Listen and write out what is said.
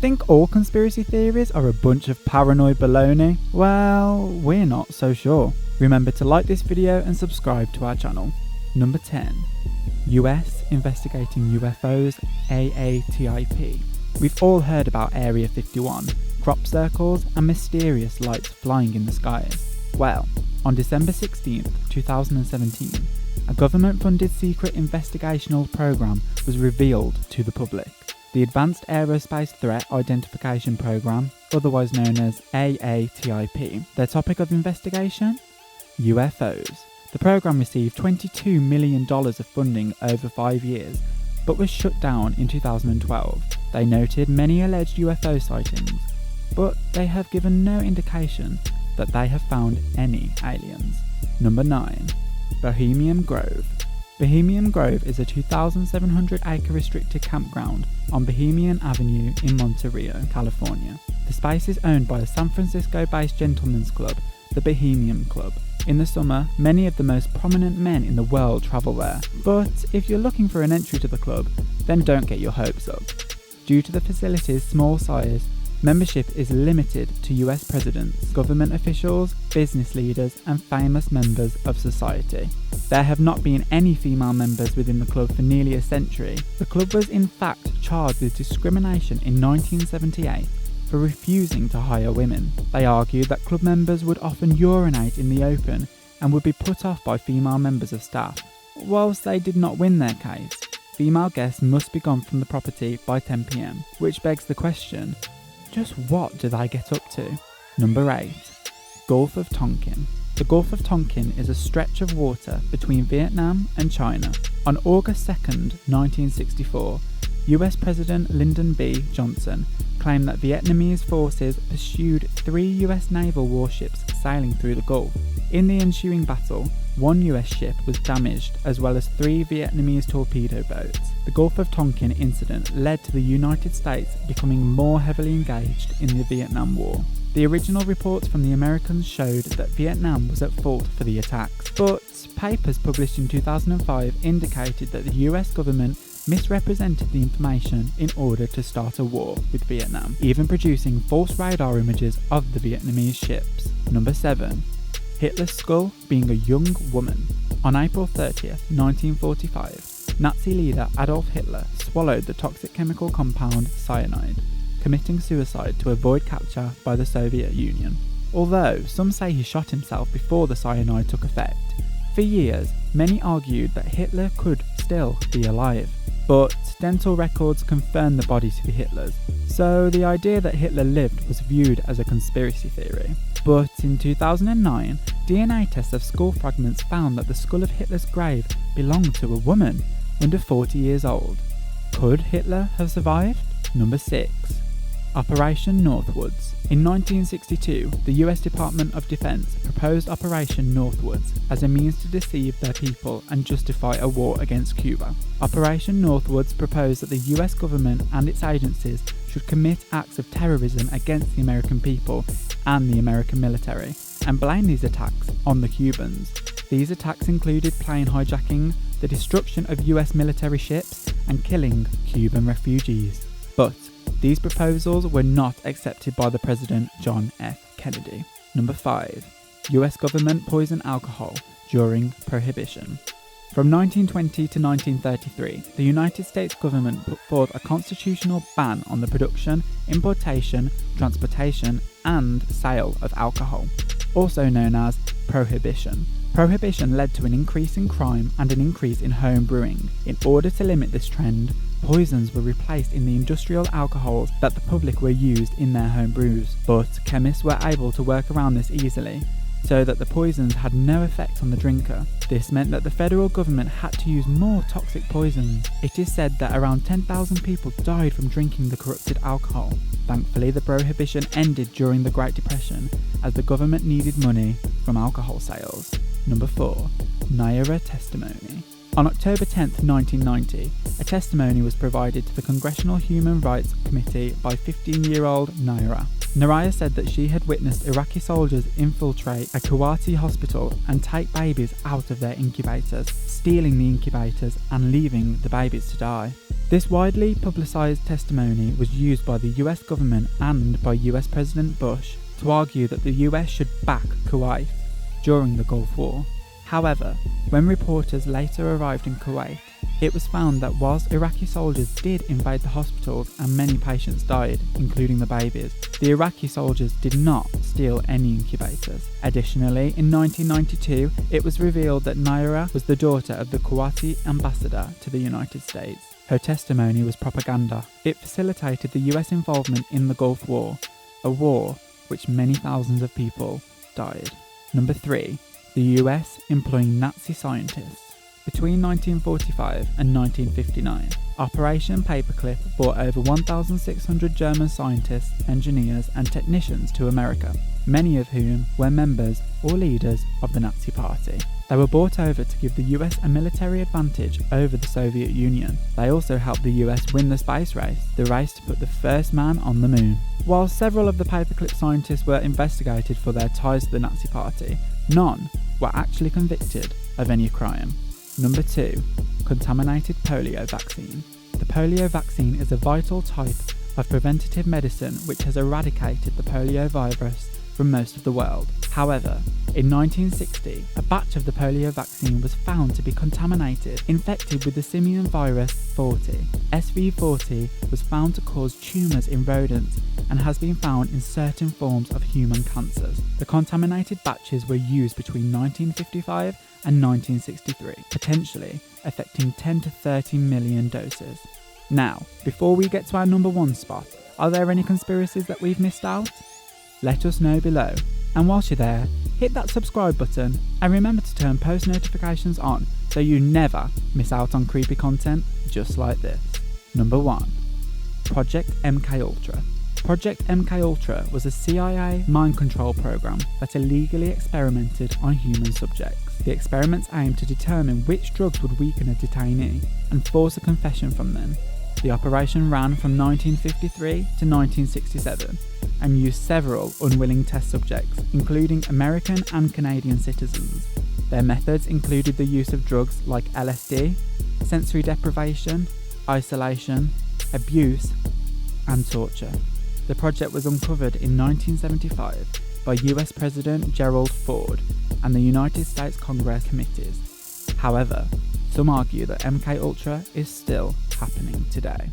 Think all conspiracy theories are a bunch of paranoid baloney? Well, we're not so sure. Remember to like this video and subscribe to our channel. Number 10. US investigating UFOs AATIP. We've all heard about Area 51, crop circles and mysterious lights flying in the skies. Well, on December 16th, 2017, a government-funded secret investigational program was revealed to the public. The Advanced Aerospace Threat Identification Program, otherwise known as AATIP. Their topic of investigation? UFOs. The program received $22 million of funding over 5 years, but was shut down in 2012. They noted many alleged UFO sightings, but they have given no indication that they have found any aliens. Number 9. Bohemian Grove. Bohemian Grove is a 2,700-acre restricted campground on Bohemian Avenue in Monterey, California. The space is owned by a San Francisco-based gentlemen's club, the Bohemian Club. In the summer, many of the most prominent men in the world travel there, but if you're looking for an entry to the club, then don't get your hopes up. Due to the facility's small size, membership is limited to US presidents, government officials, business leaders, and famous members of society. There have not been any female members within the club for nearly a century. The club was in fact charged with discrimination in 1978 for refusing to hire women. They argued that club members would often urinate in the open and would be put off by female members of staff. Whilst they did not win their case, female guests must be gone from the property by 10 PM, which begs the question, just what do they get up to? Number 8. Gulf of Tonkin. The Gulf of Tonkin is a stretch of water between Vietnam and China. On August 2nd, 1964, US President Lyndon B. Johnson claimed that Vietnamese forces pursued 3 US naval warships sailing through the Gulf. In the ensuing battle, 1 US ship was damaged as well as 3 Vietnamese torpedo boats. The Gulf of Tonkin incident led to the United States becoming more heavily engaged in the Vietnam War. The original reports from the Americans showed that Vietnam was at fault for the attacks, but papers published in 2005 indicated that the US government misrepresented the information in order to start a war with Vietnam, even producing false radar images of the Vietnamese ships. Number 7. Hitler's skull being a young woman. On April 30th, 1945, Nazi leader Adolf Hitler swallowed the toxic chemical compound cyanide, committing suicide to avoid capture by the Soviet Union. Although some say he shot himself before the cyanide took effect. For years, many argued that Hitler could still be alive, but dental records confirmed the body to be Hitler's, so the idea that Hitler lived was viewed as a conspiracy theory. But in 2009, DNA tests of skull fragments found that the skull of Hitler's grave belonged to a woman under 40 years old. Could Hitler have survived? Number 6. Operation Northwoods. In 1962, the US Department of Defense proposed Operation Northwoods as a means to deceive their people and justify a war against Cuba. Operation Northwoods proposed that the US government and its agencies should commit acts of terrorism against the American people and the American military, and blame these attacks on the Cubans. These attacks included plane hijacking, the destruction of US military ships, and killing Cuban refugees. But these proposals were not accepted by the President John F. Kennedy. Number 5. US government poisoned alcohol during Prohibition. From 1920 to 1933, the United States government put forth a constitutional ban on the production, importation, transportation, and sale of alcohol, also known as Prohibition. Prohibition led to an increase in crime and an increase in home brewing. In order to limit this trend, poisons were replaced in the industrial alcohols that the public were used in their home brews, but chemists were able to work around this easily, so that the poisons had no effect on the drinker. This meant that the federal government had to use more toxic poisons. It is said that around 10,000 people died from drinking the corrupted alcohol. Thankfully, the prohibition ended during the Great Depression, as the government needed money from alcohol sales. Number 4. Nara testimony. On October 10, 1990, a testimony was provided to the Congressional Human Rights Committee by 15-year-old Nara. Neriah said that she had witnessed Iraqi soldiers infiltrate a Kuwaiti hospital and take babies out of their incubators, stealing the incubators and leaving the babies to die. This widely publicised testimony was used by the US government and by US President Bush to argue that the US should back Kuwait during the Gulf War. However, when reporters later arrived in Kuwait, it was found that whilst Iraqi soldiers did invade the hospitals and many patients died, including the babies, the Iraqi soldiers did not steal any incubators. Additionally, in 1992, it was revealed that Nara was the daughter of the Kuwaiti ambassador to the United States. Her testimony was propaganda. It facilitated the US involvement in the Gulf War, a war which many thousands of people died. Number 3. The US employing Nazi scientists. Between 1945 and 1959, Operation Paperclip brought over 1,600 German scientists, engineers and technicians to America, many of whom were members or leaders of the Nazi Party. They were brought over to give the US a military advantage over the Soviet Union. They also helped the US win the space race, the race to put the first man on the moon. While several of the Paperclip scientists were investigated for their ties to the Nazi Party, none were actually convicted of any crime. Number 2. Contaminated polio vaccine. The polio vaccine is a vital type of preventative medicine which has eradicated the polio virus from most of the world. However, in 1960, a batch of the polio vaccine was found to be contaminated, infected with the simian virus 40. SV40 was found to cause tumours in rodents and has been found in certain forms of human cancers. The contaminated batches were used between 1955 and 1963, potentially affecting 10 to 30 million doses. Now, before we get to our number 1 spot, are there any conspiracies that we've missed out? Let us know below. And whilst you're there, hit that subscribe button and remember to turn post notifications on so you never miss out on creepy content just like this. Number 1. Project MKUltra. Project MKUltra was a CIA mind control program that illegally experimented on human subjects. The experiments aimed to determine which drugs would weaken a detainee and force a confession from them. The operation ran from 1953 to 1967 and used several unwilling test subjects, including American and Canadian citizens. Their methods included the use of drugs like LSD, sensory deprivation, isolation, abuse, and torture. The project was uncovered in 1975 by US President Gerald Ford and the United States Congress committees. However, some argue that MKUltra is still happening today.